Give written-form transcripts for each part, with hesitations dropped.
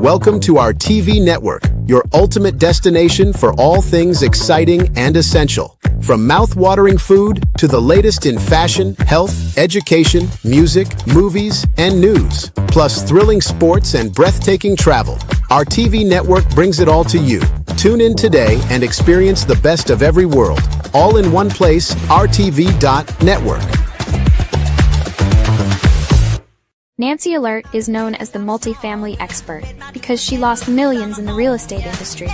Welcome to our TV network, your ultimate destination for all things exciting and essential. From mouth-watering food to the latest in fashion, health, education, music, movies, and news, plus thrilling sports and breathtaking travel. Our TV network brings it all to you. Tune in today and experience the best of every world, all in one place, RTV.network. Nancy Alert is known as the multifamily expert because she lost millions in the real estate industry.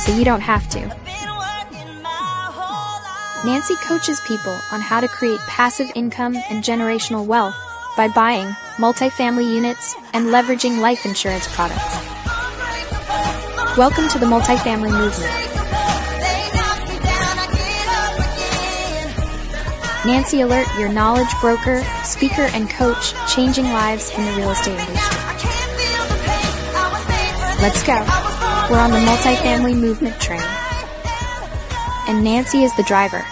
So you don't have to. Nancy coaches people on how to create passive income and generational wealth by buying multifamily units and leveraging life insurance products. Welcome to the multifamily movement. Nancy Alert, your knowledge broker, speaker, and coach, changing lives in the real estate industry. Let's go. We're on the multifamily movement train. And Nancy is the driver.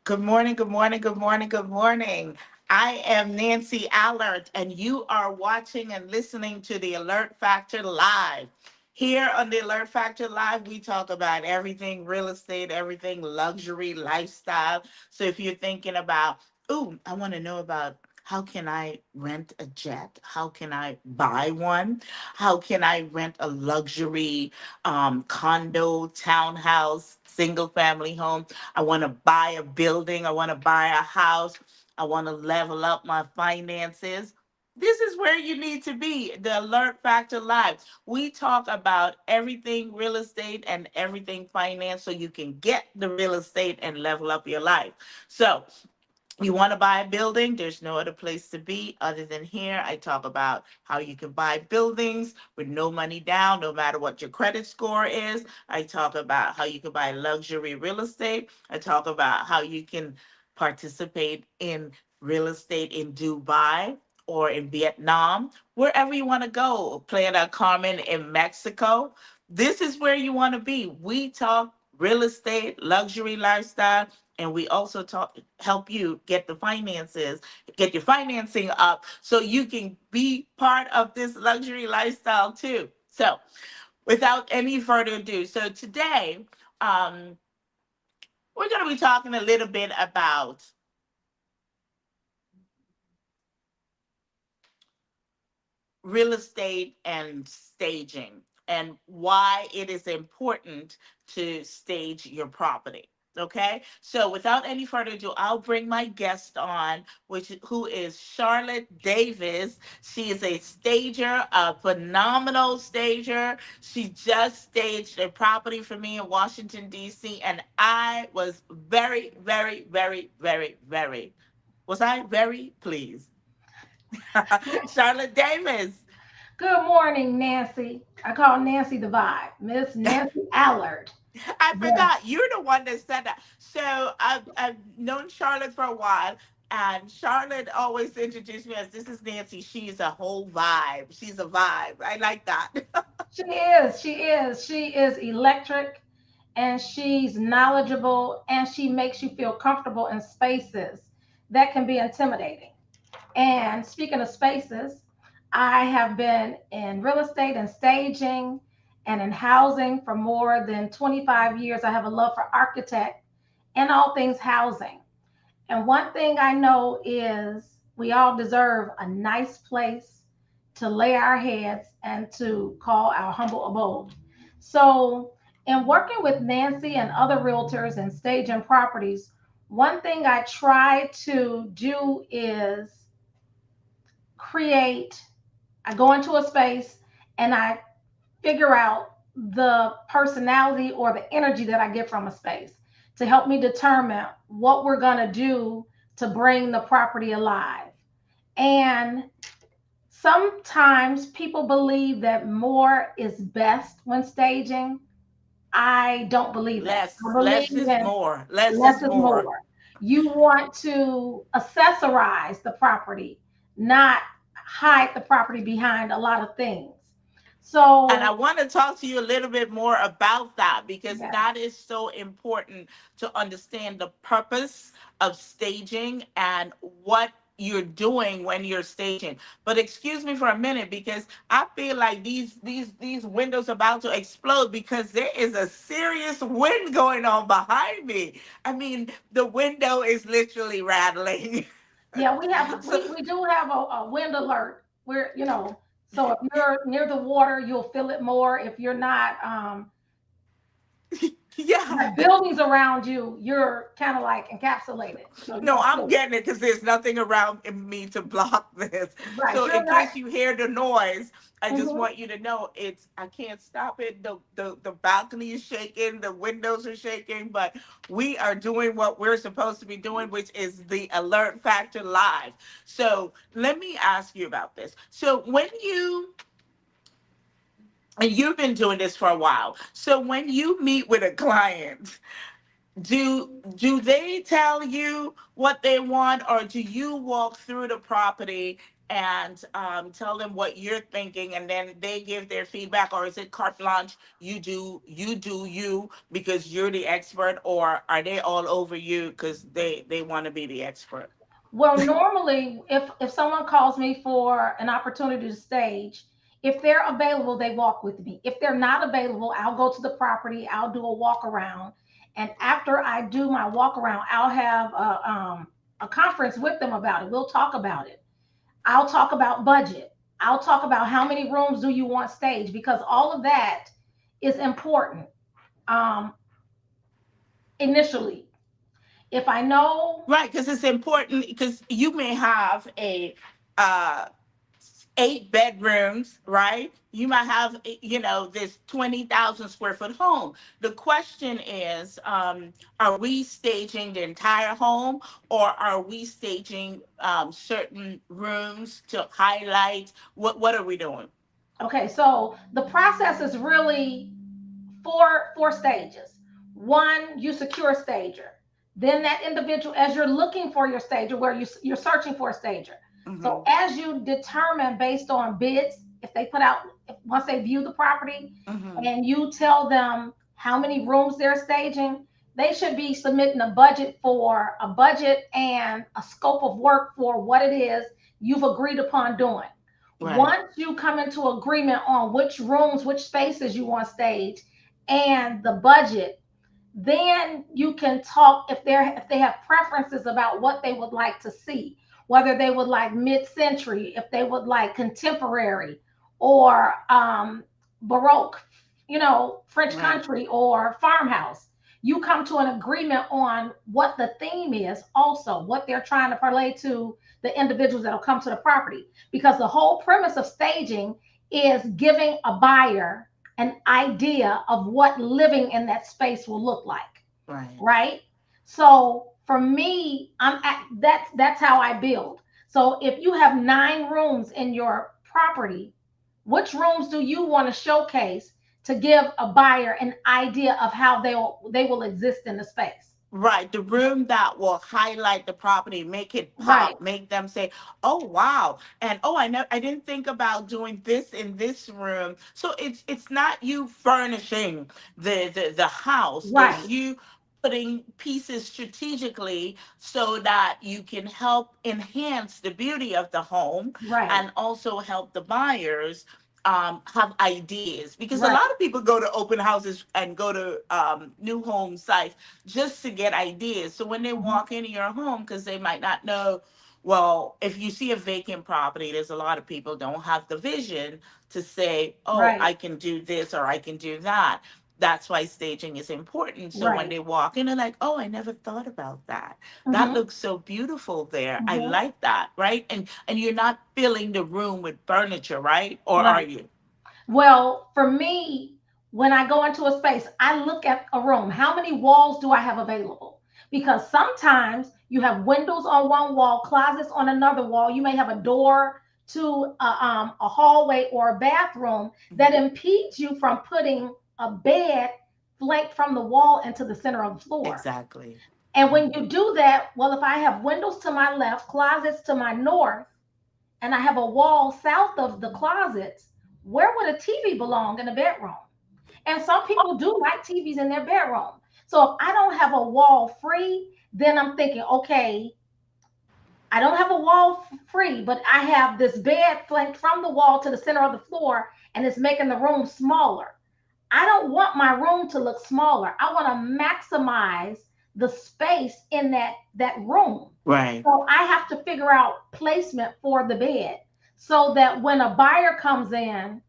Good morning, good morning, good morning, good morning. I am Nancy Alert, and you are watching and listening to the Alert Factor Live. Here on the Alert Factor Live, we talk about everything real estate, everything luxury, lifestyle. So if you're thinking about, ooh, I want to know about how can I rent a jet? How can I buy one? How can I rent a luxury condo, townhouse, single family home? I want to buy a building. I want to buy a house. I want to level up my finances. This is where you need to be, the Alert Factor Live. We talk about everything real estate and everything finance so you can get the real estate and level up your life. So you want to buy a building, there's no other place to be other than here. I talk about how you can buy buildings with no money down, no matter what your credit score is. I talk about how you can buy luxury real estate. I talk about how you can participate in real estate in Dubai or in Vietnam, wherever you want to go. Playa del Carmen in Mexico. This is where you want to be. We talk real estate, luxury lifestyle, and we also help you get the finances, get your financing up so you can be part of this luxury lifestyle too. So without any further ado, so today we're going to be talking a little bit about real estate and staging and why it is important to stage your property. Okay, so without any further ado, I'll bring my guest on, who is Charlotte Davis. She is a stager, a phenomenal stager. She just staged a property for me in Washington, D.C., and I was very, very, very, very, very, was I very pleased. Charlotte Davis. Good morning, Nancy. I call Nancy the vibe, Miss Nancy Allard. I Yes. forgot. You're the one that said that. So I've known Charlotte for a while, and Charlotte always introduced me as this is Nancy. She's a whole vibe. She's a vibe. I like that. She is. She is. She is electric and she's knowledgeable and she makes you feel comfortable in spaces that can be intimidating. And speaking of spaces, I have been in real estate and staging and in housing for more than 25 years. I have a love for architect and all things housing. And one thing I know is we all deserve a nice place to lay our heads and to call our humble abode. So, in working with Nancy and other realtors and staging properties, one thing I try to do is create, I go into a space and I figure out the personality or the energy that I get from a space to help me determine what we're going to do to bring the property alive. And sometimes people believe that more is best when staging. I don't believe that. I Less believe is in more. Less less is is more. more. You want to accessorize the property, not hide the property behind a lot of things. And I So want to talk to you a little bit more about that because yeah, that is so important to understand the purpose of staging and what you're doing when you're staging. But excuse me for a minute because I feel like these windows about to explode because there is a serious wind going on behind me. I mean, the window is literally rattling. yeah, we have So we do have a wind alert where, so if you're near the water, you'll feel it more. If you're not, yeah. have buildings around you, you're kind of like encapsulated. So you No, don't I'm feel it. getting it because there's nothing around me to block this. Right. So You're in not. case you hear the noise, I just Mhm. want you to know I can't stop it. The balcony is shaking, the windows are shaking, but we are doing what we're supposed to be doing, which is the Alert Factor Live. So let me ask you about this. So when you and you've been doing this for a while. So when you meet with a client, do they tell you what they want, or do you walk through the property and tell them what you're thinking, and then they give their feedback, or is it carte blanche? You do you because you're the expert, or are they all over you because they want to be the expert? Well, normally, if someone calls me for an opportunity to stage, if they're available, they walk with me. If they're not available, I'll go to the property. I'll do a walk around, and after I do my walk around, I'll have a conference with them about it. We'll talk about it. I'll talk about budget. I'll talk about how many rooms do you want staged, because all of that is important um, initially. If I know, Right, because it's important because you may have a uh 8 bedrooms, right? You might have, this 20,000 square foot home. The question is, are we staging the entire home, or are we staging certain rooms to highlight? What are we doing? okay, so the process is really four stages. One, you secure a stager. Then that individual, as you're looking for your stager, where you're searching for a stager. So Hmm. as you determine based on bids, if they put out, once they view the property, Hmm. and you tell them how many rooms they're staging, they should be submitting a budget and a scope of work for what it is you've agreed upon doing. Right. Once you come into agreement on which rooms, which spaces you want staged, and the budget, then you can talk if they have preferences about what they would like to see, whether they would like mid-century, if they would like contemporary, or baroque, French Right. country, or farmhouse. You come to an agreement on what the theme is, also what they're trying to parlay to the individuals that will come to the property, because the whole premise of staging is giving a buyer an idea of what living in that space will look like, Right. right? So for me, that's how I build. So if you have 9 rooms in your property, which rooms do you want to showcase to give a buyer an idea of how they will exist in the space? Right, the room that will highlight the property, make it Right. pop, make them say, "Oh wow!" And "Oh, I didn't think about doing this in this room." So it's not you furnishing the house; it's Right. you putting pieces strategically so that you can help enhance the beauty of the home Right. and also help the buyers have ideas, because a Right. lot of people go to open houses and go to new home sites just to get ideas. So when they Mhm. walk into your home, because they might not know, well, if you see a vacant property, there's a lot of people don't have the vision to say, oh, Right. I can do this or I can do that. That's why staging is important. So when Right. they walk in, they're like, oh, I never thought about that. That Hmm. looks so beautiful there. I Hmm. like that, right? And you're not filling the room with furniture, right? Or are Right. you? Well, for me, when I go into a space, I look at a room. How many walls do I have available? Because sometimes you have windows on one wall, closets on another wall. You may have a door to a hallway or a bathroom that Mhm. impedes you from putting a bed flanked from the wall into the center of the floor. Exactly. And when Mhm. you do that, well, if I have windows to my left, closets to my north, and I have a wall south of the closets, where would a TV belong in a bedroom? And some people do like TVs in their bedroom. So if I don't have a wall free, then I'm thinking, okay, I don't have a wall free, but I have this bed flanked from the wall to the center of the floor, and it's making the room smaller. I don't want my room to look smaller. I want to maximize the space in that room. Right. So I have to figure out placement for the bed so that when a buyer comes in,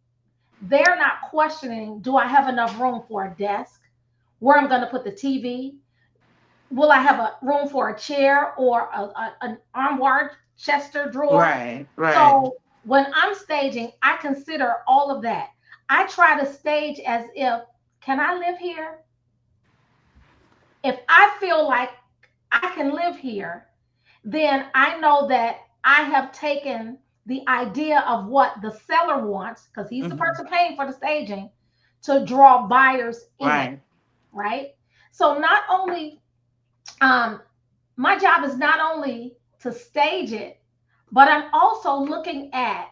they're not questioning, do I have enough room for a desk? Where I'm going to put the TV? Will I have a room for a chair or an armoire chester drawer? Right. Right. So when I'm staging, I consider all of that. I try to stage as if, can I live here? If I feel like I can live here, then I know that I have taken the idea of what the seller wants, because he's the Hmm. person paying for the staging, to draw buyers in, Right. right? So not only um, my job is not only to stage it, but I'm also looking at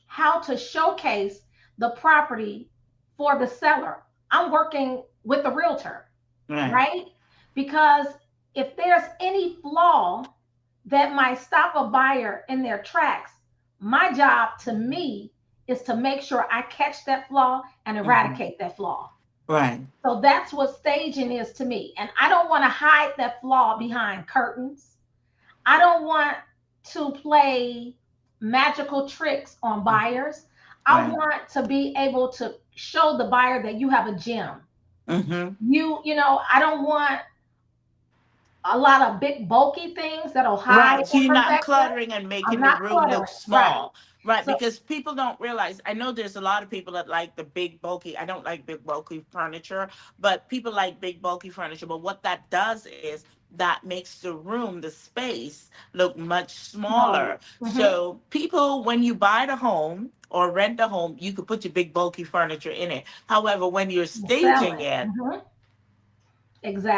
how to showcase the property for the seller. I'm working with the realtor, Right. right? Because if there's any flaw that might stop a buyer in their tracks, my job to me is to make sure I catch that flaw and Hmm. eradicate that flaw. Right. So that's what staging is to me. And I don't want to hide that flaw behind curtains. I don't want to play magical tricks on buyers. I Right. want to be able to show the buyer that you have a gem. Hmm. I don't want a lot of big bulky things that'll hide Right. So you're not imperfection. cluttering and I'm making the not room look cluttering. Right. small. Right. So Because people don't realize, I know there's a lot of people that like the big, bulky, I don't like big, bulky furniture, but people like big, bulky furniture. But what that does is that makes the room, the space, look much smaller. smaller. Hmm. So people, when you buy the home or rent the home, you could put your big, bulky furniture in it. However, when you're Sell staging it. it, Hmm.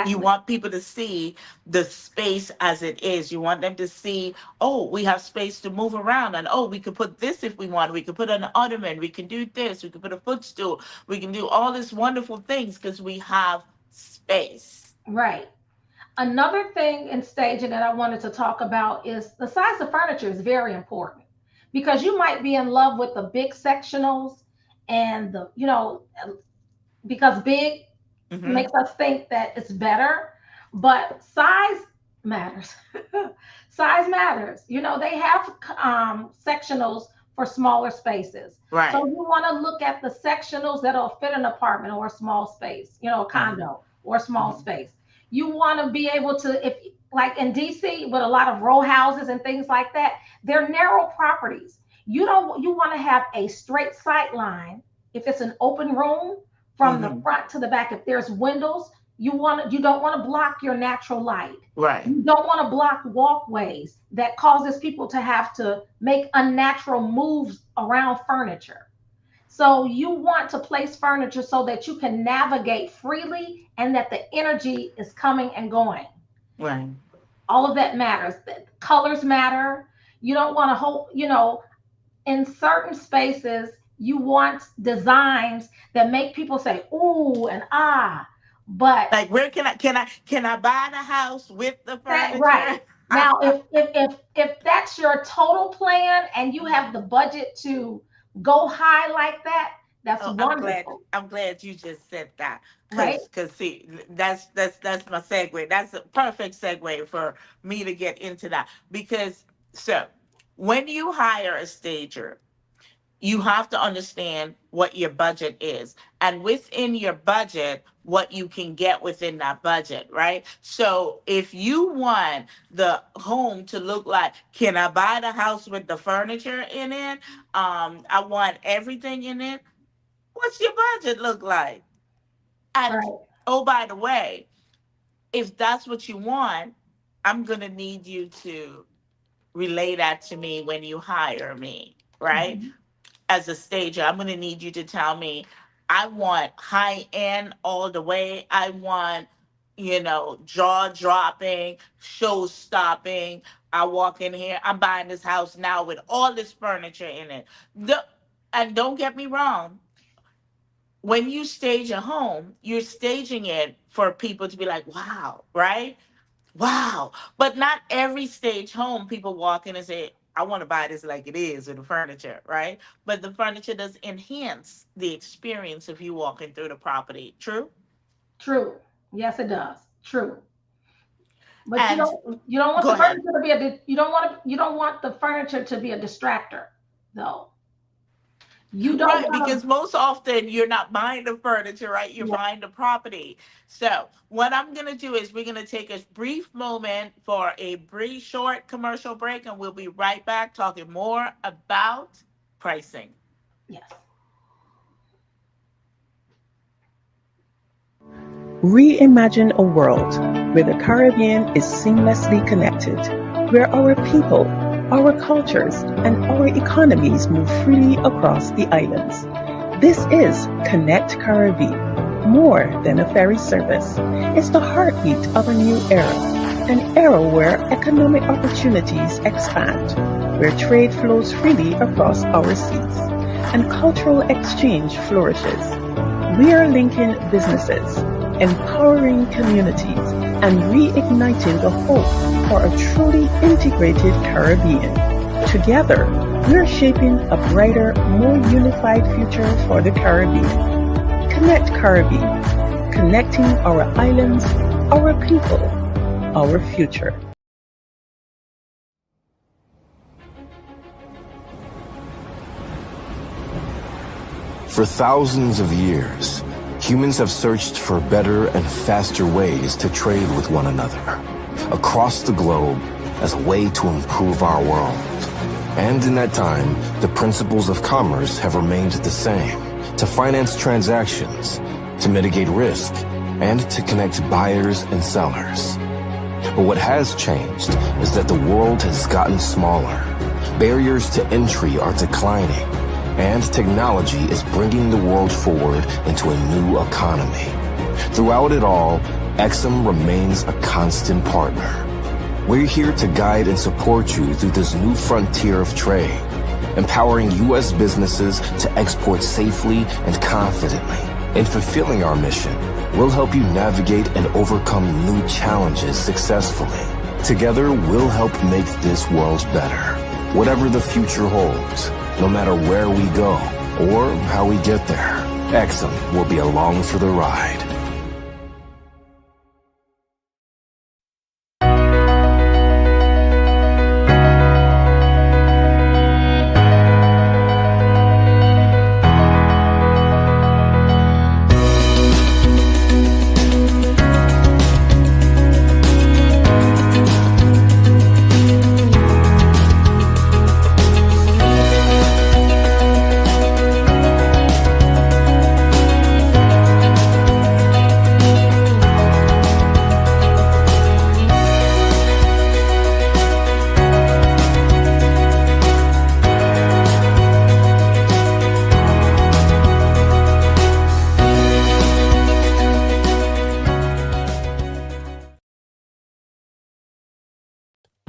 you Exactly. want people to see the space as it is. You want them to see, oh, we have space to move around, and oh, we could put this if we want. We could put an ottoman. We can do this. We could put a footstool. We can do all these wonderful things because we have space. Right. Another thing in staging that I wanted to talk about is the size of furniture is very important because you might be in love with the big sectionals and because big Hmm. makes us think that it's better, but size matters. Size matters. They have sectionals for smaller spaces. So Right. you want to look at the sectionals that'll fit an apartment or a small space, a Right. condo or a small Hmm. space. You want to be able to, if like in DC with a lot of row houses and things like that, they're narrow properties. You want to have a straight sight line if it's an open room from the Hmm. front to the back. If there's windows, you don't want to block your natural light. Right. You don't want to block walkways that causes people to have to make unnatural moves around furniture. So you want to place furniture so that you can navigate freely and that the energy is coming and going. Right. All of that matters. The colors matter. You don't want to hold, in certain spaces, you want designs that make people say, ooh, and ah. But Like, where can I buy the house with the that right. furniture? Now, if that's your total plan and you have the budget to go high like that, that's Oh, I'm glad. wonderful, I'm glad you just said that, right? cause see, that's my segue. That's a perfect segue for me to get into that. Because so, when you hire a stager, you have to understand what your budget is, and within your budget, what you can get within that budget, right? So if you want the home to look like, can I buy the house with the furniture in it? I want everything in it. What's your budget look like? And Right. oh, by the way, if that's what you want, I'm gonna need you to relay that to me when you hire me, right? Mhm. As a stager, I'm gonna need you to tell me, I want high end all the way. I want, jaw dropping, show stopping. I walk in here, I'm buying this house now with all this furniture in it. And don't get me wrong, when you stage a home, you're staging it for people to be like, wow, right? Wow. But not every stage home people walk in and say, I want to buy this like it is with the furniture, right? But the furniture does enhance the experience of you walking through the property. True? True. Yes, it does. True. But And you don't want go the ahead. furniture to be you don't want the furniture to be a distractor, though. You don't Right, want because most often you're not buying the furniture, right? You're to. buying the property. So, what I'm going to do is we're going to take a brief moment for a brief short commercial break, and we'll be right back talking more about pricing. Yes. Reimagine a world where the Caribbean is seamlessly connected, where our people, our cultures, and our economies move freely across the islands. This is Connect Caribbean, more than a ferry service. It's the heartbeat of a new era, an era where economic opportunities expand, where trade flows freely across our seas, and cultural exchange flourishes. We are linking businesses, empowering communities, and reigniting the hope for a truly integrated Caribbean. Together, we're shaping a brighter, more unified future for the Caribbean. Connect Caribbean, connecting our islands, our people, our future. For thousands of years, humans have searched for better and faster ways to trade with one another across the globe as a way to improve our world. And in that time, the principles of commerce have remained the same: to finance transactions, to mitigate risk, and to connect buyers and sellers. But what has changed is that the world has gotten smaller. Barriers to entry are declining, and technology is bringing the world forward into a new economy. Throughout it all, Exim remains a constant partner. We're here to guide and support you through this new frontier of trade, empowering U.S. businesses to export safely and confidently. In fulfilling our mission, we'll help you navigate and overcome new challenges successfully. Together, we'll help make this world better, whatever the future holds. No matter where we go or how we get there, Exim will be along for the ride.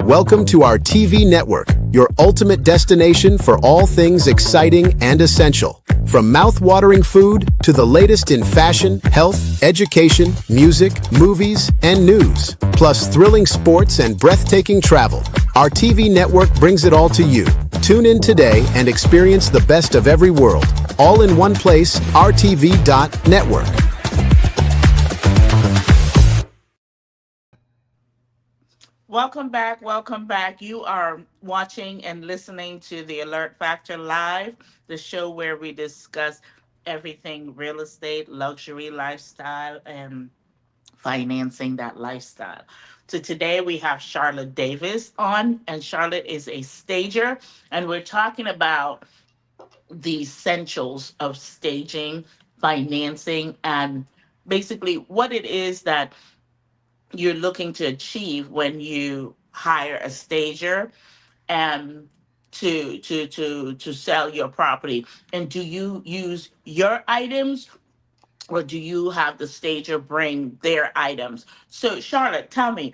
Welcome to our TV network, your ultimate destination for all things exciting and essential. From mouth-watering food to the latest in fashion, health, education, music, movies, and news. Plus thrilling sports and breathtaking travel. Our TV network brings it all to you. Tune in today and experience the best of every world. All in one place, rtv.network. Welcome back. Welcome back. You are watching and listening to the Alert Factor Live, the show where we discuss everything real estate, luxury lifestyle, and financing that lifestyle. So today we have Charlotte Davis on, and Charlotte is a stager, and we're talking about the essentials of staging, financing, and basically what it is that you're looking to achieve when you hire a stager and to sell your property. And do you use your items, or do you have the stager bring their items? So Charlotte, tell me,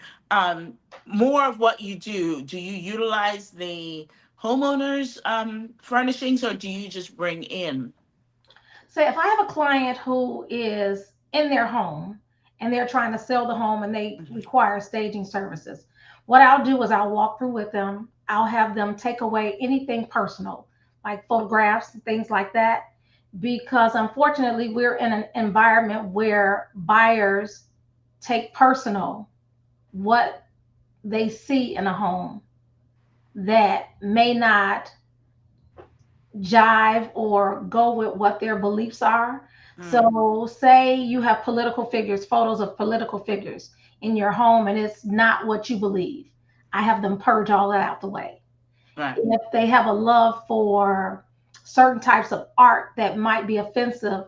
more of what you do. Do you utilize the homeowners furnishings, or do you just bring in? So if I have a client who is in their home and they're trying to sell the home and they Mhm. require staging services, what I'll do is I'll walk through with them. I'll have them take away anything personal, like photographs and things like that, because unfortunately we're in an environment where buyers take personal what they see in a home that may not jive or go with what their beliefs are. Mm, So, say you have political figures, photos of political figures in your home, and it's not what you believe. I have them purge all that out the way. right. If they have a love for certain types of art that might be offensive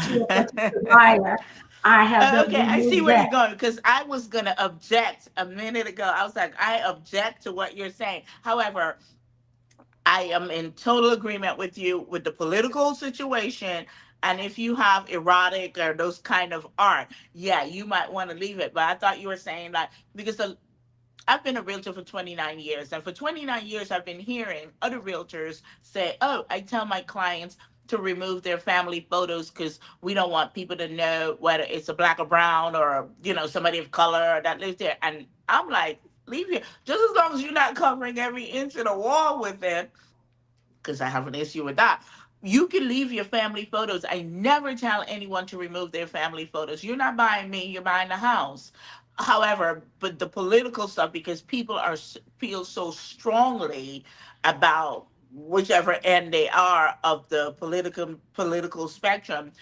to a particular buyer, I have them Okay, I see remove where that. you're going, because I was gonna object a minute ago. I was like, I object to what you're saying. However, I am in total agreement with you with the political situation. And if you have erotic or those kind of art, yeah, you might want to leave it. But I thought you were saying like, because I've been a realtor for 29 years, and for 29 years, I've been hearing other realtors say, "Oh, I tell my clients to remove their family photos because we don't want people to know whether it's a black or brown or somebody of color that lives there." And I'm like, leave it just as long as you're not covering every inch of the wall with it, because I have an issue with that. You can leave your family photos. I never tell anyone to remove their family photos. You're not buying me, you're buying the house. However, but the political stuff, because people feel so strongly about whichever end they are of the political spectrum,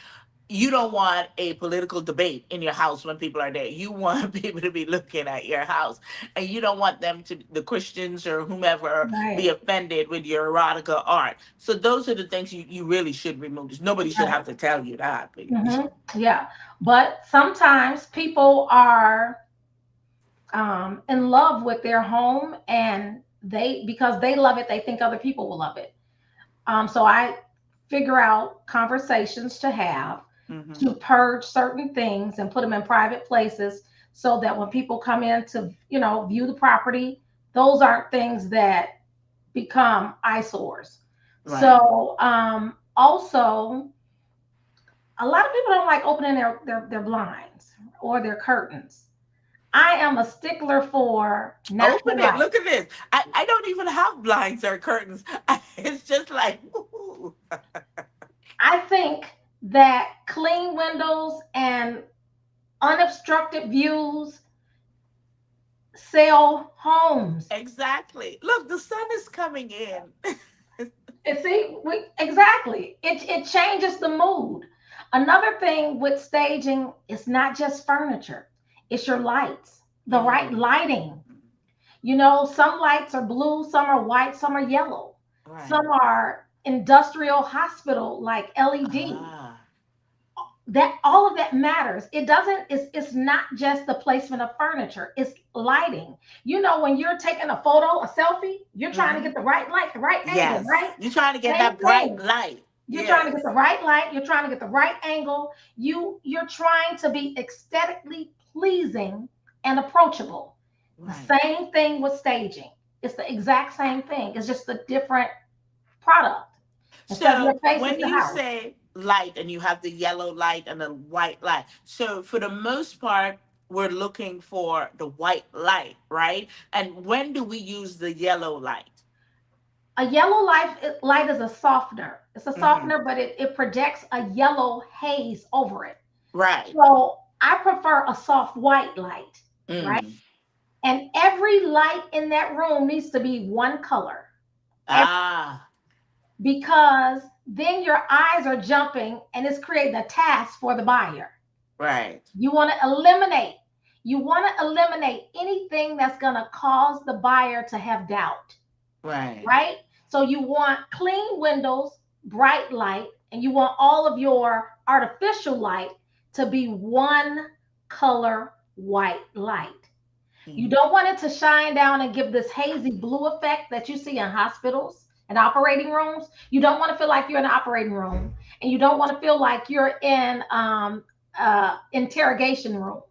you don't want a political debate in your house when people are there. You want people to be looking at your house, and you don't want them to, the Christians or whomever, be Right, offended with your erotica art. So those are the things you really should remove. Nobody should right. have to tell you that. But Yeah. But sometimes people are in love with their home and they because they love it they think other people will love it. So I figure out conversations to have hmm to purge certain things and put them in private places so that when people come in to view the property, those aren't things that become eyesores. right. So also a lot of people don't like opening their blinds or their curtains. I am a stickler for natural Open it. light. Look at this. I don't even have blinds or curtains. It's just like, ooh. I think that clean windows and unobstructed views sell homes. Exactly. Look, the sun is coming in. And see, exactly. It changes the mood. Another thing with staging is not just furniture, it's your lights, the right Mm, lighting. Some lights are blue, some are white, some are yellow, some right. are industrial hospital like LED. Ah. That all of that matters. It doesn't it's not just the placement of furniture, it's lighting. When you're taking a photo, a selfie, you're trying to hmm get the right light, the right angle, Yes. right? You're trying to get Same that bright thing. light. You're trying to get Yes. the right light, you're trying to get the right angle. You're trying to be aesthetically pleasing and approachable. The Right. same thing with staging. It's the exact same thing. It's just a different product. Instead of your So face, it's when the you house. say light and you have the yellow light and the white light, so for the most part, we're looking for the white light, right? And when do we use the yellow light? A yellow light is a softener. It's a hmm softener, but it projects a yellow haze over it. Right. So I prefer a soft white light, right? Mm. And every light in that room needs to be one color. Ah, Because then your eyes are jumping and it's creating a task for the buyer. right. You want to eliminate. You want to eliminate anything that's going to cause the buyer to have doubt, Right. right? So you want clean windows, bright light, and you want all of your artificial light to be one color white light. You Mm. don't want it to shine down and give this hazy blue effect that you see in hospitals and operating rooms. You don't want to feel like you're in an operating room, and you don't want to feel like you're in interrogation room.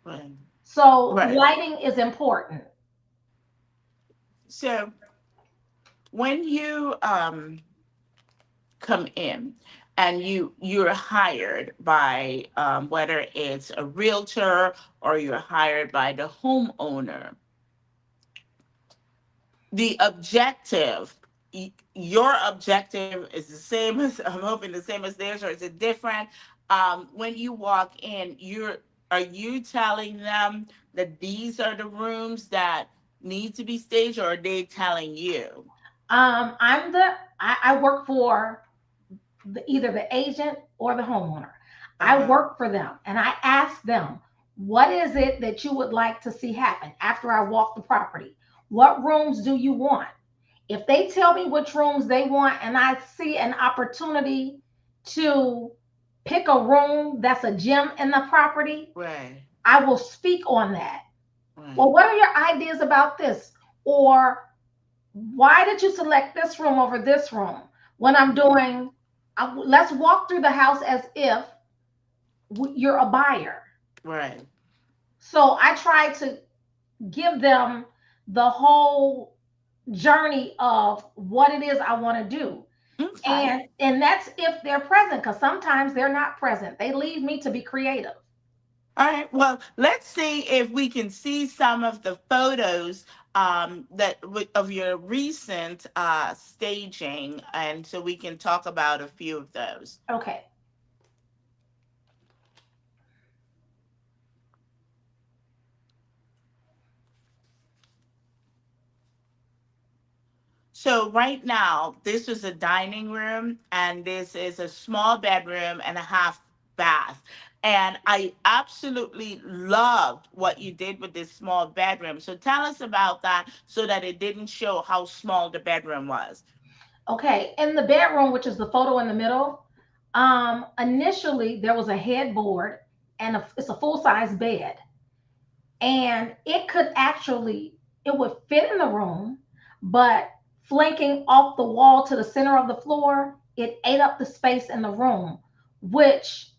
Right. So Right. lighting is important. So when you come in and you're hired by whether it's a realtor or you're hired by the homeowner, the objective, your objective is the same as, I'm hoping the same as theirs, or is it different? When you walk in, are you telling them that these are the rooms that need to be staged, or are they telling you? I'm the I work for either the agent or the homeowner. I Uh-huh. work for them and I ask them, what is it that you would like to see happen after I walk the property? What rooms do you want? If they tell me which rooms they want and I see an opportunity to pick a room that's a gem in the property, Right, I will speak on that. Well, right, what are your ideas about this? Or why did you select this room over this room? When I'm doing, let's walk through the house as if you're a buyer. right. So I try to give them the whole journey of what it is I want to do. Okay. And that's if they're present, because sometimes they're not present. They leave me to be creative. All right. Well, let's see if we can see some of the photos of your recent staging, and so we can talk about a few of those. Okay. So right now, this is a dining room, and this is a small bedroom and a half bath. And I absolutely loved what you did with this small bedroom. So tell us about that, so that it didn't show how small the bedroom was. Okay. In the bedroom, which is the photo in the middle, initially there was a headboard and it's a full size bed. And it could actually, it would fit in the room, but flanking off the wall to the center of the floor, it ate up the space in the room, which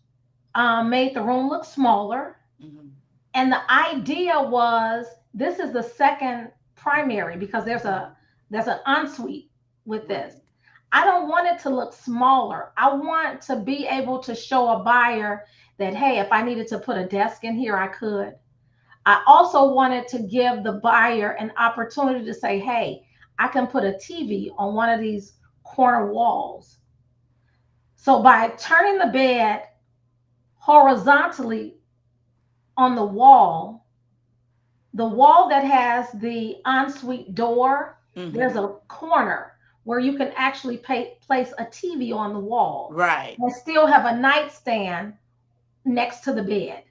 made the room look smaller. Mhm. And the idea was this is the second primary because Mhm. there's an ensuite with this. Right. I don't want it to look smaller. I want to be able to show a buyer that, hey, if I needed to put a desk in here, I could. I also wanted to give the buyer an opportunity to say, hey, I can put a TV on one of these corner walls. So by turning the bed horizontally on the wall that has the ensuite door, there's Hmm. a corner where you can actually place a TV on the wall Right. and still have a nightstand next to the bed.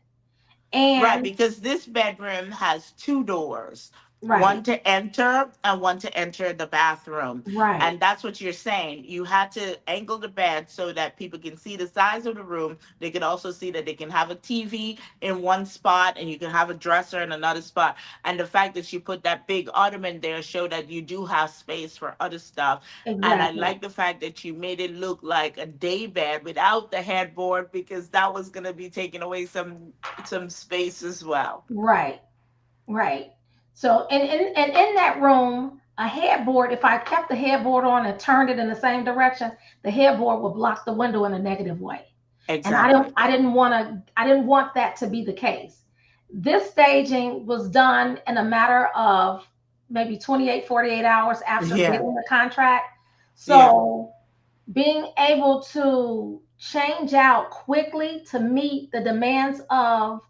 Right, And because this bedroom has two doors, right, one to enter and one to enter the bathroom. right, And that's what you're saying. You had to angle the bed so that people can see the size of the room. They can also see that they can have a TV in one spot and you can have a dresser in another spot. And the fact that you put that big ottoman there show that you do have space for other stuff. And I exactly. like the fact that you made it look like a day bed without the headboard, because that was going to be taking away some space as well. Right, right. So, and in that room, a headboard, if I kept the headboard on and turned it in the same direction, the headboard would block the window in a negative way. And Exactly. I didn't want that to be the case. This staging was done in a matter of maybe 28, 48 hours after Yeah. getting the contract. Yeah. So being able to change out quickly to meet the demands of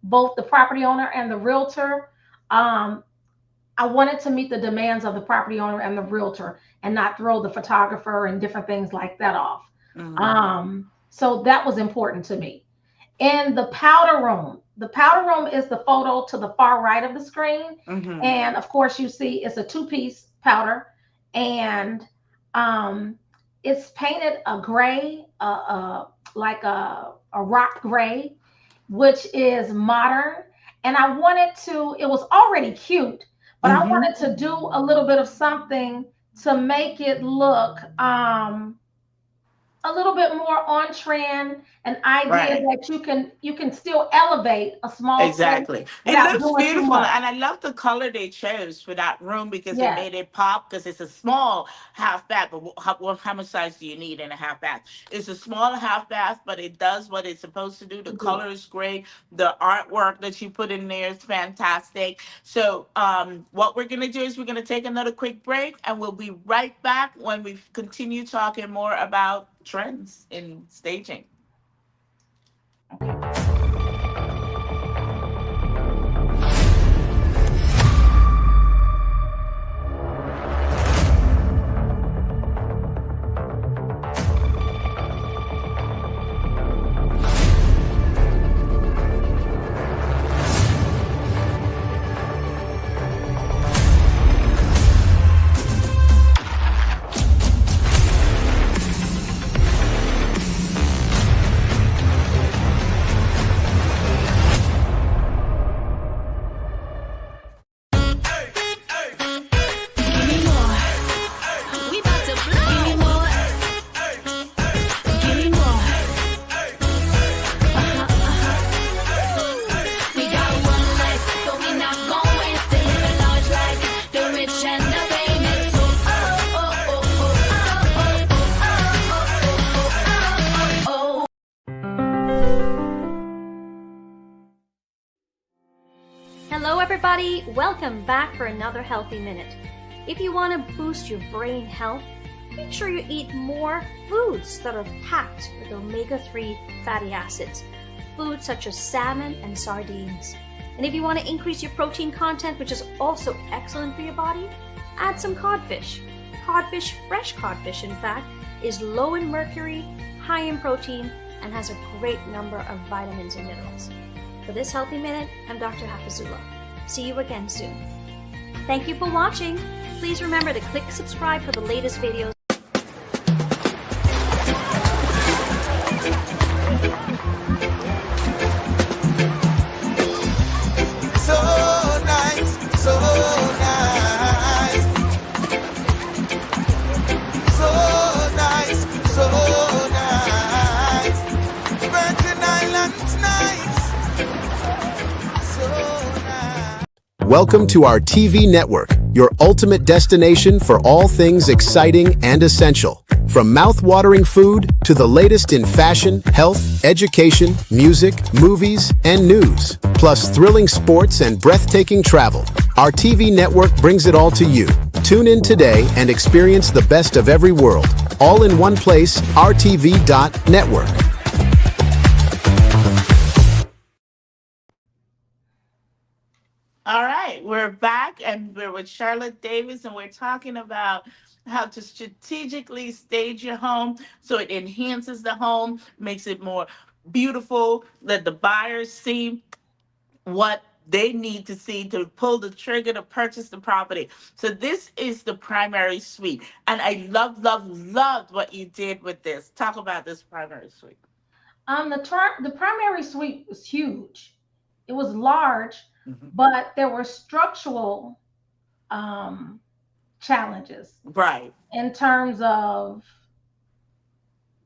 both the property owner and the realtor. Um, I wanted to meet the demands of the property owner and the realtor and not throw the photographer and different things like that off. Hmm. So that was important to me. In the powder room is the photo to the far right of the screen. Hmm. And of course, you see it's a two-piece powder, and um, it's painted a gray, like a rock gray, which is modern. And I wanted to, it was already cute, but I Hmm. wanted to do a little bit of something to make it look a little bit more on trend, an idea Right. that you can still elevate a small space Exactly. It without looks doing too beautiful, much. and I love the color they chose for that room because it Yes. made it pop. Because it's a small half bath, but how much size do you need in a half bath? It's a small half bath, but it does what it's supposed to do. The To do. color is great. The artwork that you put in there is fantastic. So, what we're gonna do is we're gonna take another quick break, and we'll be right back when we continue talking more about trends in staging. Okay. We about to blow. Give me more. Give me more. We got one life, so we not gon' waste it. Live a large life, the rich and the famous. Oh. Hello, everybody. Welcome back for another Healthy Minute. If you want to boost your brain health, make sure you eat more foods that are packed with omega-3 fatty acids, foods such as salmon and sardines. And if you want to increase your protein content, which is also excellent for your body, add some codfish. Fresh codfish, in fact, is low in mercury, high in protein, and has a great number of vitamins and minerals. For this Healthy Minute, I'm Dr. Hafizullah. See you again soon. Thank you for watching. Please remember to click subscribe for the latest videos. So nice, so nice. So nice, so nice. Virgin Islands nice. So nice. Welcome to our TV network, your ultimate destination for all things exciting and essential. From mouth-watering food to the latest in fashion, health, education, music, movies, and news, plus thrilling sports and breathtaking travel, our TV network brings it all to you. Tune in today and experience the best of every world, all in one place, RTV.network. All right, we're back and we're with Charlotte Davis, and we're talking about how to strategically stage your home so it enhances the home, makes it more beautiful, let the buyers see what they need to see to pull the trigger to purchase the property. So this is the primary suite. And I loved what you did with this. Talk about this primary suite. The primary suite was huge. It was large, Mhm. but there were structural um, challenges Right. in terms of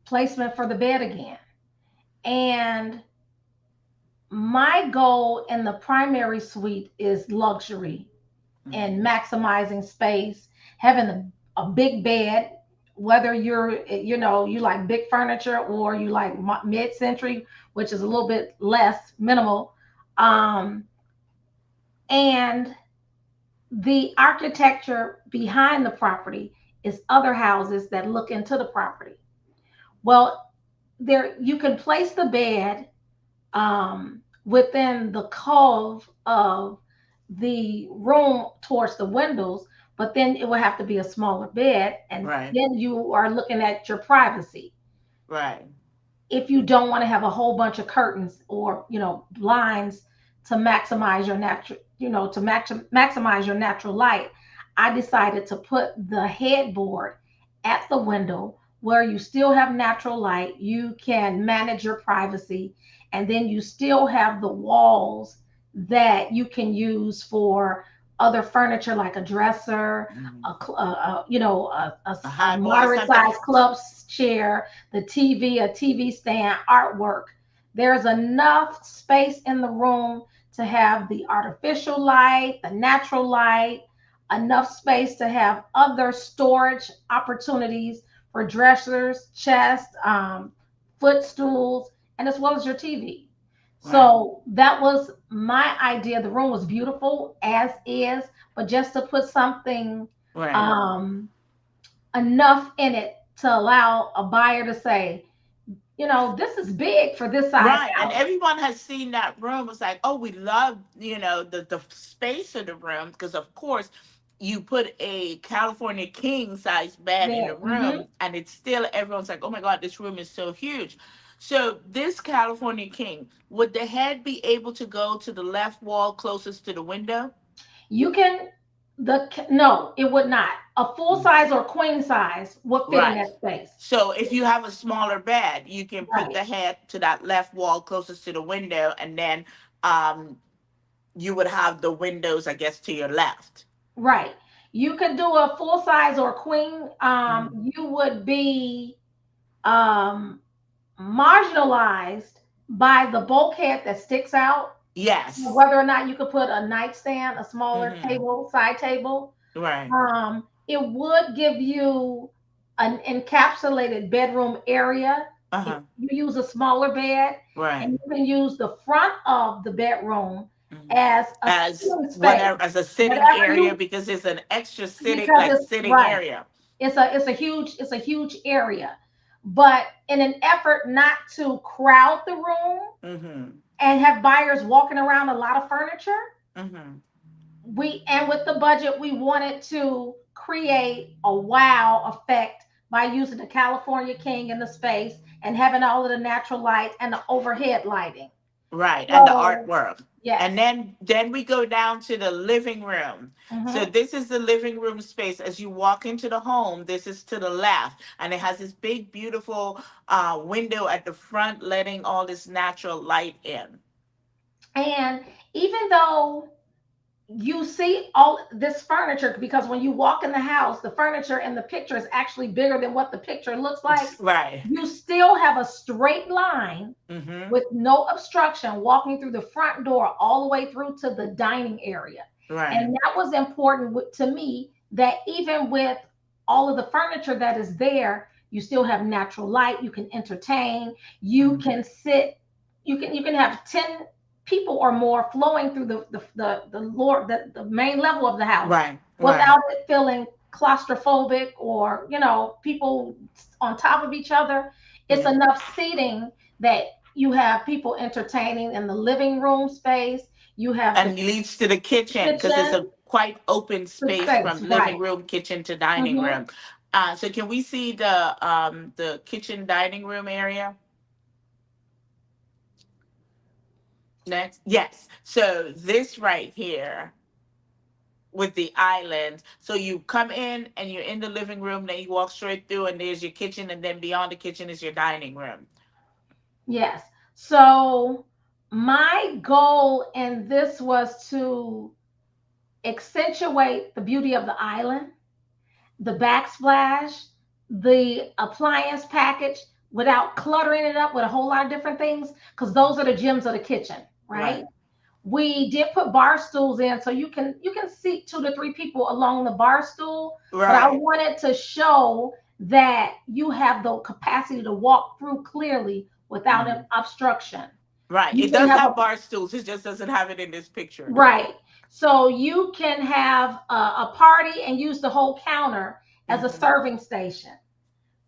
placement for the bed again. And my goal in the primary suite is luxury and maximizing space, having a big bed, whether you like big furniture or you like mid-century, which is a little bit less minimal. And the architecture behind the property is other houses that look into the property. Well, there you can place the bed within the cove of the room towards the windows, but then it would have to be a smaller bed, and Right. then you are looking at your privacy. Right. If you don't want to have a whole bunch of curtains or blinds to maximize your natural light, I decided to put the headboard at the window where you still have natural light, you can manage your privacy, and then you still have the walls that you can use for other furniture like a dresser, Mhm. a High boy, moderate something. sized club chair, the TV, a TV stand, artwork. There's enough space in the room to have the artificial light, the natural light, enough space to have other storage opportunities for dressers, chests, footstools, and as well as your TV. Right. So that was my idea. The room was beautiful as is, but just to put something Right. um, enough in it to allow a buyer to say, this is big for this size Right. And house. everyone has seen that room. It's like, oh, we love, the space of the room because, of course, you put a California king size bed in Yeah. the room, and it's still, everyone's like, oh my God, this room is so huge. So, this California king, would the head be able to go to the left wall closest to the window? You can no, it would not. A full Mm. size or queen size would fit in Right. that space. So if you have a smaller bed, you can put Right. the head to that left wall closest to the window, and then um, you would have the windows, I guess, to your left. Right. You could do a full size or queen. Mhm. You would be um, marginalized by the bulkhead that sticks out. Yes. Whether or not you could put a nightstand, a smaller Hmm. table, side table, Right. it would give you an encapsulated bedroom area if Uh-huh. you use a smaller bed, Right. and you can use the front of the bedroom Mhm. as a As sitting space. whatever, as a sitting Whatever area, you because it's an extra sitting, because like it's sitting right. area. It's a huge area. But in an effort not to crowd the room Hmm. and have buyers walking around a lot of furniture, Hmm. with the budget, we wanted to create a wow effect by using the California King in the space and having all of the natural light and the overhead lighting. Right, and the So artwork. yes. And then we go down to the living room. So Hmm. this is the living room space. As you walk into the home, this is to the left, and it has this big, beautiful window at the front, letting all this natural light in. And even though you see all this furniture, because when you walk in the house, the furniture in the picture is actually bigger than what the picture looks like, Right. you still have a straight line Mm-hmm. with no obstruction walking through the front door all the way through to the dining area. Right. And that was important to me, that even with all of the furniture that is there, you still have natural light, you can entertain, you Mhm. can sit, you can have 10 people or more flowing through the main level of the house Right. Right. without it feeling claustrophobic or people on top of each other. It's Yeah. enough seating that you have people entertaining in the living room space. You have the And leads to the kitchen because it's a kitchen, quite open the space space, from living right? room, kitchen to dining Hmm. room. So can we see the kitchen dining room area next? Yes. So this right here with the island. So you come in and you're in the living room, then you walk straight through and there's your kitchen, and then beyond the kitchen is your dining room. Yes. So my goal in this was to accentuate the beauty of the island, the backsplash, the appliance package without cluttering it up with a whole lot of different things, because those are the gems of the kitchen, right? Right. We did put bar stools in, so you can seat 2 to 3 people along the bar stool, but I Right. wanted to show that you have the capacity to walk through clearly without an Mhm. obstruction. Right. You It can does have a have bar stools. It just doesn't have it in this picture. right. So you can have a party and use the whole counter as a Hmm. serving station,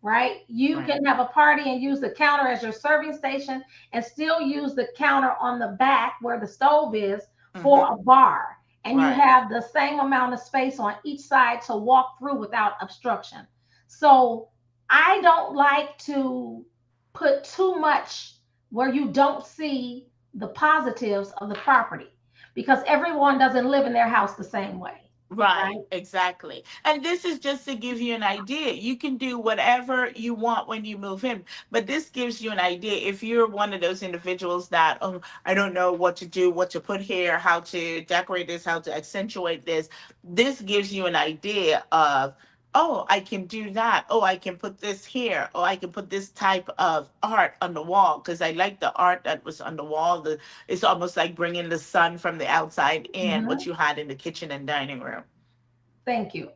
right? You Right. can have a party and use the counter as your serving station and still use the counter on the back where the stove is for Hmm. a bar. And you Right. have the same amount of space on each side to walk through without obstruction. So I don't like to put too much where you don't see the positives of the property, because everyone doesn't live in their house the same way. Right, right? exactly. And this is just to give you an idea. You can do whatever you want when you move in, but this gives you an idea. If you're one of those individuals that, oh, I don't know what to do, what to put here, how to decorate this, how to accentuate this gives you an idea of, oh, I can do that. Oh, I can put this here. Oh, I can put this type of art on the wall because I like the art that was on the wall. It's almost like bringing the sun from the outside in, what Hmm. you had in the kitchen and dining room. Thank you.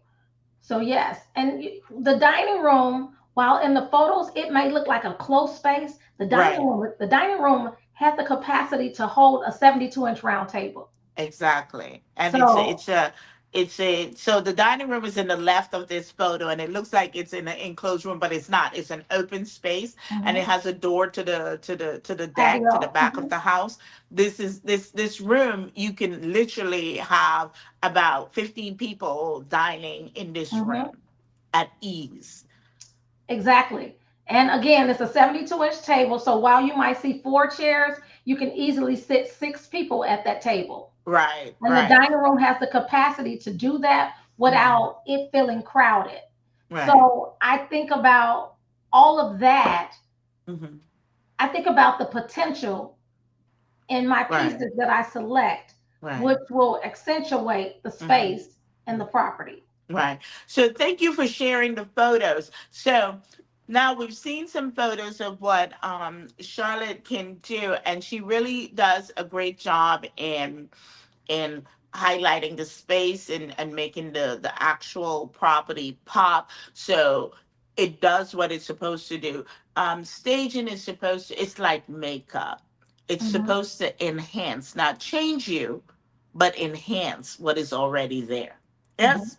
So yes, and the dining room, while in the photos it may look like a close space, Right, the dining room had the capacity to hold a 72-inch round table. exactly. And So, so the dining room is in the left of this photo and it looks like it's in an enclosed room, but it's not. It's an open space and it mhm, has a door to the deck, to the patio. back of Mhm, the house. This room, you can literally have about 15 people dining in this mhm. room at ease. Exactly. And again, it's a 72-inch table. So while you might see four chairs, you can easily sit six people at that table. Right, And the right. dining room has the capacity to do that Hmm. without it feeling crowded. Right. So I think about all of that. Hmm. I think about the potential in my Right, pieces that I select, right. which will accentuate the Hmm. space and the property. Right. So thank you for sharing the photos. So now we've seen some photos of what Charlotte can do, and she really does a great job in highlighting the space and making the actual property pop. So it does what it's supposed to do. Staging is supposed to, it's like makeup. It's Mhm, supposed to enhance, not change you, but enhance what is already there. mhm. Yes?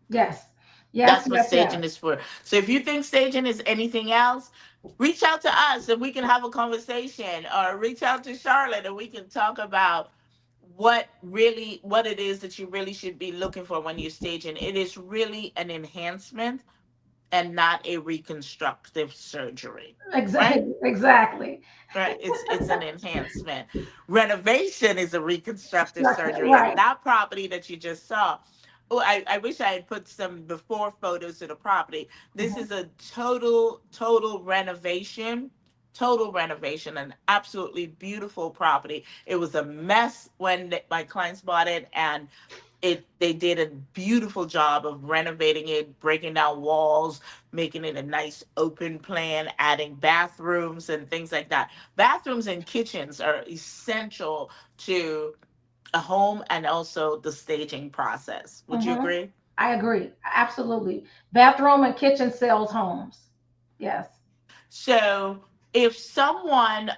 Yes, yes, That's what yes, yes. staging is for. So if you think staging is anything else, reach out to us and we can have a conversation, or reach out to Charlotte and we can talk about what it is that you really should be looking for when you're staging. It is really an enhancement and not a reconstructive surgery. Right? Exactly, exactly. Right. It's an enhancement. Renovation is a reconstructive Structure, surgery. And right. that property that you just saw, oh, I wish I had put some before photos of the property. This Mhm, is a total renovation. Total renovation, an absolutely beautiful property. It was a mess when my clients bought it, and they did a beautiful job of renovating it, breaking down walls, making it a nice open plan, adding bathrooms and things like that. Bathrooms and kitchens are essential to a home and also the staging process. Would you mhm. agree? I agree. Absolutely. Bathroom and kitchen sells homes. Yes. So if someone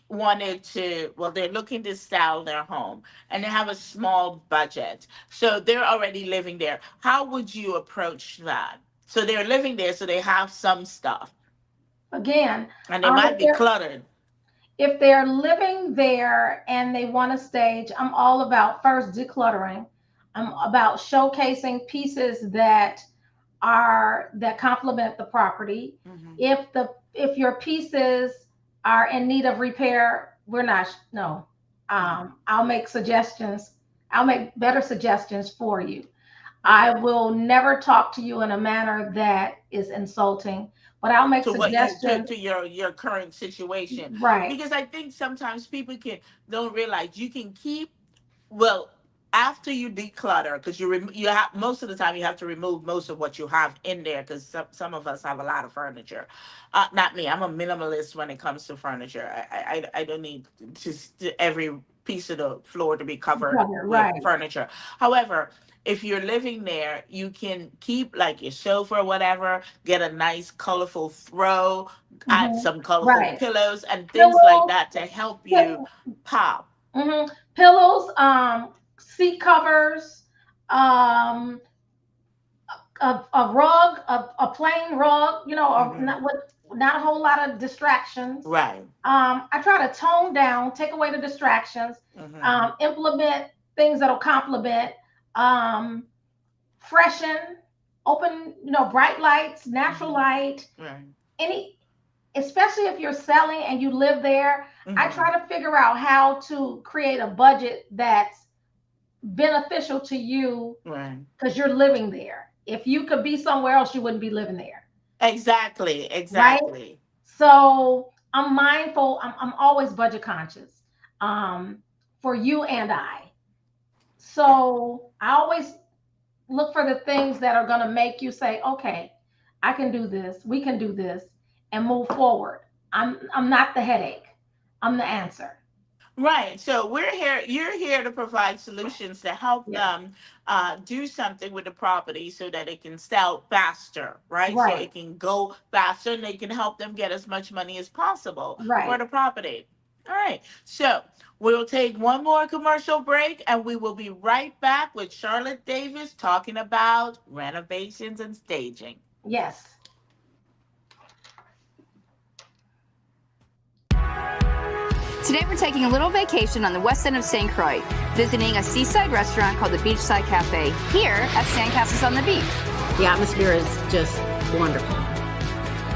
wanted to, well, they're looking to sell their home and they have a small budget, so they're already living there, how would you approach that? So they're living there, so they have some stuff Again, and they might if be they're cluttered. living there and they want to stage, I'm all about first decluttering. I'm about showcasing pieces that complement the property. Hmm. If your pieces are in need of repair, we're not no. I'll make suggestions. I'll make better suggestions for you. I Okay. will never talk to you in a manner that is insulting, but I'll make To what you suggestions. to your current situation, Right. because I think sometimes people can don't realize you can keep, well, after you declutter, because you have, most of the time you have to remove most of what you have in there, because some of us have a lot of furniture. Not me, I'm a minimalist when it comes to furniture. I don't need every piece of the floor to be covered with Right. furniture. However, if you're living there, you can keep like your sofa or whatever, get a nice colorful throw, add Hmm. some colorful Right. pillows and things like Pillows. that to help you pop. Mm-hmm. Pillows, seat covers, um, a rug, a plain rug, Hmm. not a whole lot of distractions. Right. I try to tone down, take away the distractions, Hmm. implement things that'll complement, um, freshen, open, bright lights, natural Hmm. light, Right. any, especially if you're selling and you live there. I Hmm. try to figure out how to create a budget beneficial to you Right. because you're living there. If you could be somewhere else, you wouldn't be living there, Exactly. right? Exactly. So I'm mindful. I'm always budget conscious, for you and I. So I always look for the things that are going to make you say, okay, I can do this, we can do this, and move forward. I'm not the headache, I'm the answer. Right. So we're here, you're here to provide solutions to help Yeah. them do something with the property so that it can sell faster, right? So Right. it can go faster and they can help them get as much money as possible for Right. the property. All right. So we'll take one more commercial break and we will be right back with Charlotte Davis talking about renovations and staging. Yes. Today we're taking a little vacation on the west end of St. Croix, visiting a seaside restaurant called the Beachside Cafe here at Sandcastles on the Beach. The atmosphere is just wonderful.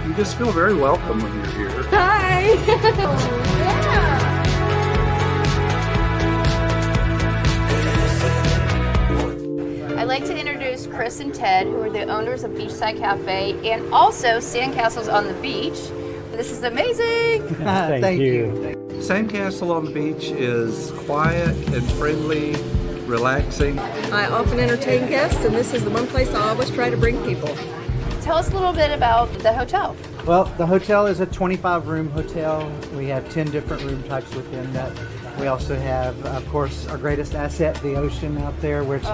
You just feel very welcome when you're here. Hi! I'd like to introduce Chris and Ted, who are the owners of Beachside Cafe and also Sandcastles on the Beach. This is amazing! Thank you. Sandcastle on the Beach is quiet and friendly, relaxing. I often entertain guests, and this is the one place I always try to bring people. Tell us a little bit about the hotel. Well, the hotel is a 25-room hotel. We have 10 different room types within that. We also have, of course, our greatest asset, the ocean out there, which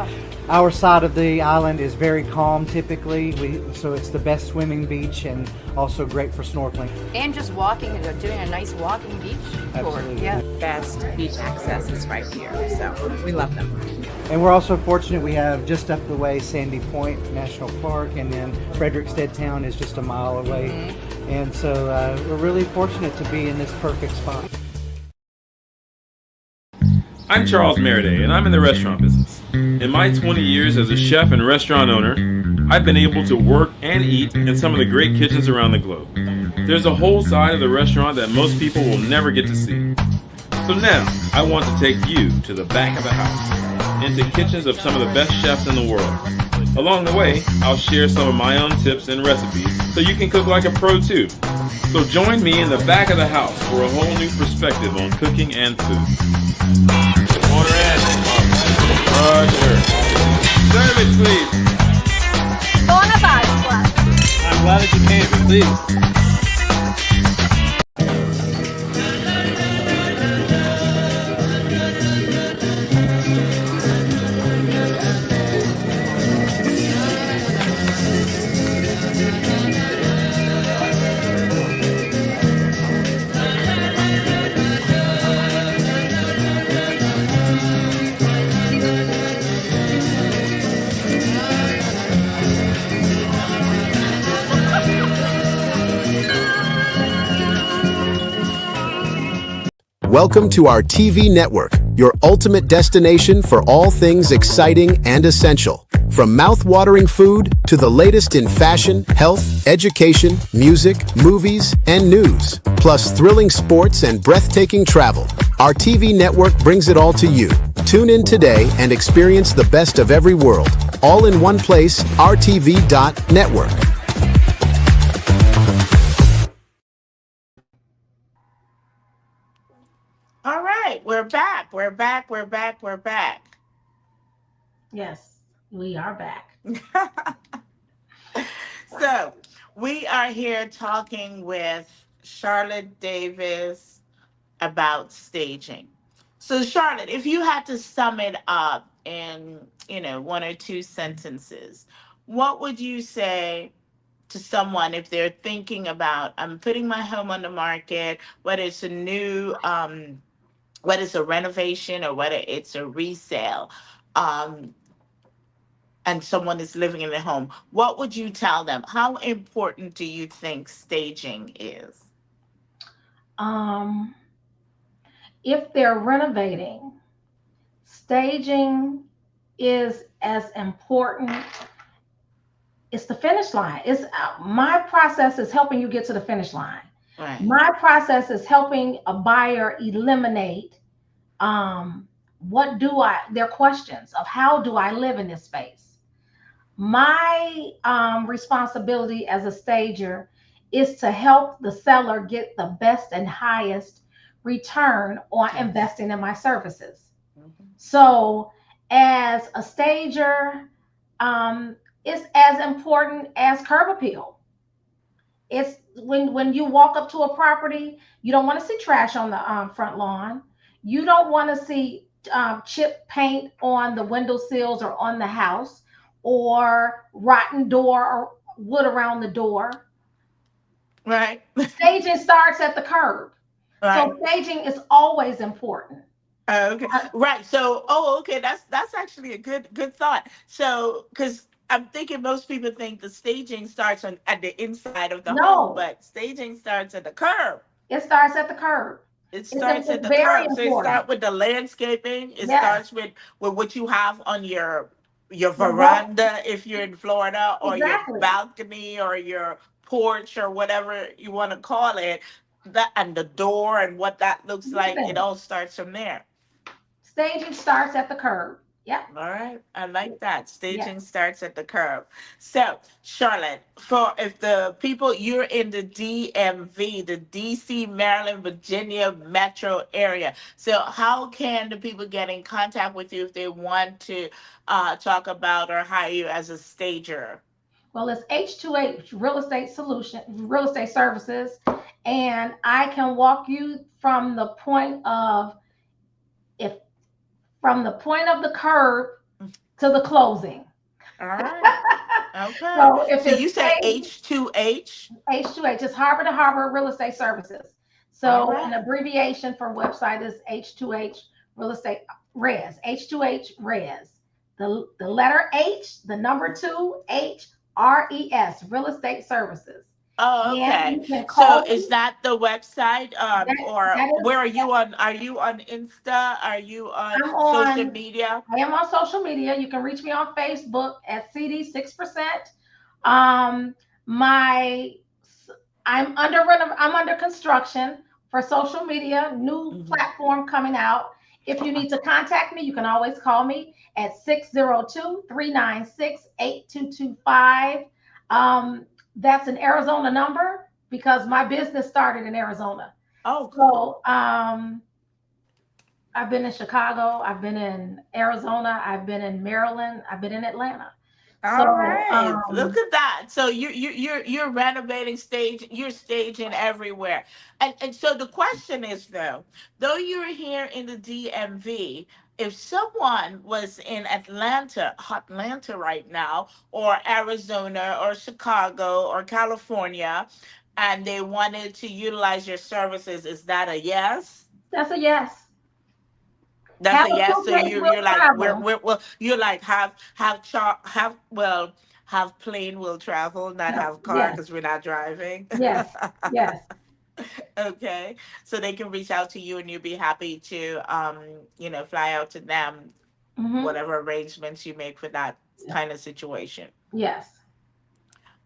our side of the island is very calm typically. So it's the best swimming beach and also great for snorkeling. And just walking, doing a nice walking beach tour. Absolutely. Yeah. Best beach access is right here, so we love them. And we're also fortunate we have just up the way Sandy Point National Park, and then Frederickstead Town is just a mile away. Mm-hmm. And so we're really fortunate to be in this perfect spot. I'm Charles Meriday, and I'm in the restaurant business. In my 20 years as a chef and restaurant owner, I've been able to work and eat in some of the great kitchens around the globe. There's a whole side of the restaurant that most people will never get to see. So now, I want to take you to the back of the house, into kitchens of some of the best chefs in the world. Along the way, I'll share some of my own tips and recipes so you can cook like a pro too. So join me in the back of the house for a whole new perspective on cooking and food. Order in. Roger. Serve it, please. Bona fide. I'm glad that you came. Please. Welcome to our TV network, your ultimate destination for all things exciting and essential. From mouth-watering food to the latest in fashion, health, education, music, movies, and news, plus thrilling sports and breathtaking travel. Our TV network brings it all to you. Tune in today and experience the best of every world, all in one place, RTV.network. All right, we're back. We're back. We're back. We're back. Yes, we are back. So we are here talking with Charlotte Davis about staging. So Charlotte, if you had to sum it up in, one or two sentences, what would you say to someone if they're thinking about, I'm putting my home on the market, whether it's a new, whether it's a renovation or whether it's a resale, and someone is living in their home, what would you tell them? How important do you think staging is? If they're renovating, staging is as important. It's the finish line. It's my process is helping you get to the finish line. Right. My process is helping a buyer eliminate their questions of how do I live in this space. My responsibility as a stager is to help the seller get the best and highest return on investing in my services. So as a stager, it's as important as curb appeal. It's when you walk up to a property, you don't want to see trash on the front lawn. You don't want to see chip paint on the window sills or on the house, or rotten door or wood around the door. Right. Staging starts at the curb. Right. So staging is always important. Okay. Right. So, okay. That's actually a good thought. So, because I'm thinking most people think the staging starts at the inside of the home, but staging starts at the curb. It starts at the curb. It starts at the very curb. So it important. starts with the landscaping. It Yes. starts with what you have on your veranda if you're in Florida, or Exactly. your balcony or your porch or whatever you want to call it. That and the door and what that looks like. It all starts from there. Staging starts at the curb. Yeah. All right. I like that. Staging starts at the curb. So, Charlotte, if the people, you're in the DMV, the DC, Maryland, Virginia metro area. So how can the people get in contact with you if they want to talk about or hire you as a stager? Well, it's H2H Real Estate Services, and I can walk you from the point of the curb to the closing. All right. Okay. So you said H2H? H2H is Harbor to Harbor Real Estate Services. So an abbreviation for website is H2H Real Estate Res. H2H Res. The letter H, the number 2, H, RES, Real Estate Services. Oh, okay. So is that the website? Where are you on? Are you on Insta? Are you on social media? I am on social media. You can reach me on Facebook at CD6%. I'm under construction for social media, new platform coming out. If you need to contact me, you can always call me at 602-396-8225. That's an Arizona number because my business started in Arizona. Oh, cool. So I've been in Chicago, I've been in Arizona, I've been in Maryland, I've been in Atlanta. All right, look at that. So you're renovating you're staging everywhere. And so the question is though you're here in the DMV, if someone was in Atlanta right now, or Arizona or Chicago or California, and they wanted to utilize your services, is that a yes? That's a yes. That's a yes. So you're like you're like have plane will travel, not have car because we're not driving. Yes. Yes. Okay. So they can reach out to you and you'll be happy to fly out to them, whatever arrangements you make for that kind of situation. Yes.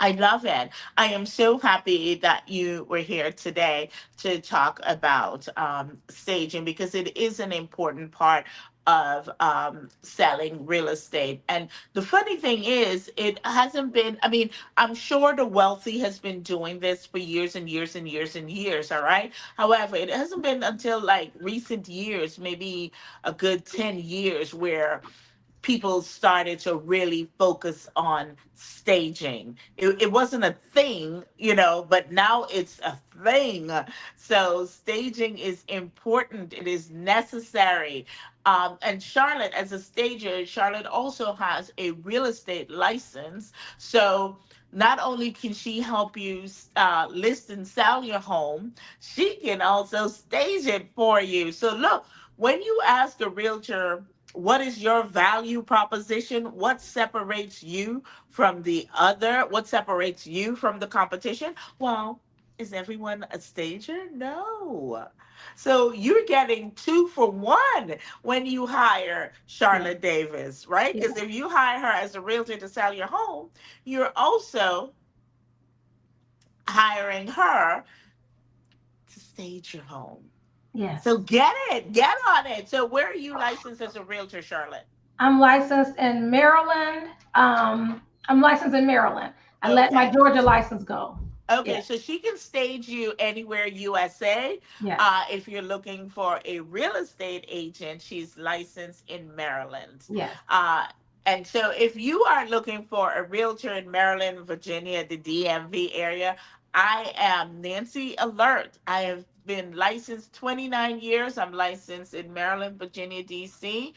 I love it. I am so happy that you were here today to talk about staging, because it is an important part of selling real estate. And the funny thing is, it hasn't been, I'm sure the wealthy has been doing this for years and years and years and years, all right? However, it hasn't been until like recent years, maybe a good 10 years, where people started to really focus on staging. It wasn't a thing, but now it's a thing. So staging is important. It is necessary. And Charlotte, as a stager, Charlotte also has a real estate license. So not only can she help you list and sell your home, she can also stage it for you. So look, when you ask a realtor, what is your value proposition? What separates you from the other? What separates you from the competition? Well, is everyone a stager? No. So you're getting 2 for 1 when you hire Charlotte Davis, right? Because if you hire her as a realtor to sell your home, you're also hiring her to stage your home. Yes. So get on it. So where are you licensed as a realtor, Charlotte? I'm licensed in Maryland. I let my Georgia license go. Okay, Yes. so she can stage you anywhere USA. Yes. If you're looking for a real estate agent, she's licensed in Maryland. Yes. And so if you are looking for a realtor in Maryland, Virginia, the DMV area, I am Nancy Alert. I have been licensed 29 years. I'm licensed in Maryland, Virginia, DC.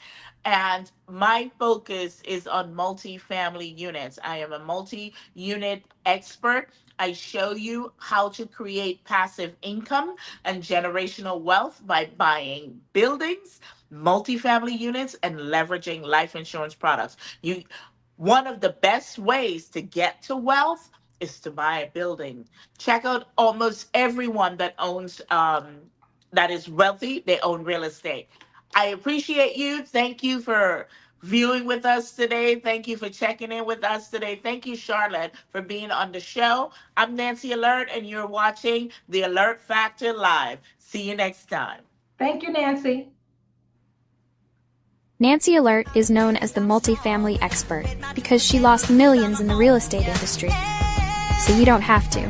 And my focus is on multifamily units. I am a multi-unit expert. I show you how to create passive income and generational wealth by buying buildings, multifamily units, and leveraging life insurance products. One of the best ways to get to wealth is to buy a building. Check out almost everyone that owns, that is wealthy, they own real estate. I appreciate you. Thank you for viewing with us today. Thank you for checking in with us today. Thank you, Charlotte, for being on the show. I'm Nancy Alert, and you're watching The Alert Factor Live. See you next time. Thank you, Nancy. Nancy Alert is known as the multifamily expert because she lost millions in the real estate industry. So you don't have to.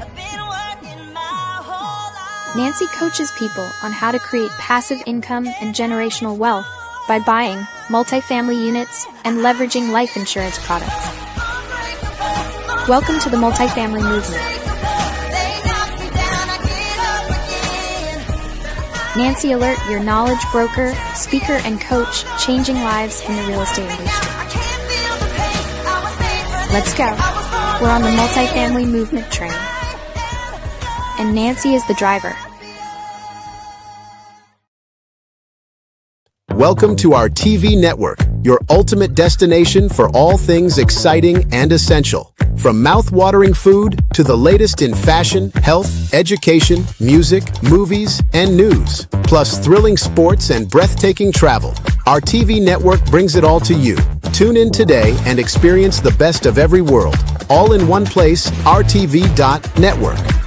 Nancy coaches people on how to create passive income and generational wealth by buying multifamily units and leveraging life insurance products. Welcome to the multifamily movement. Nancy Alert, your knowledge broker, speaker, and coach, changing lives in the real estate industry. Let's go. We're on the multifamily movement train. And Nancy is the driver. Welcome to our TV network, your ultimate destination for all things exciting and essential. From mouth-watering food to the latest in fashion, health, education, music, movies, and news, plus thrilling sports and breathtaking travel, our TV network brings it all to you. Tune in today and experience the best of every world, all in one place, rtv.network.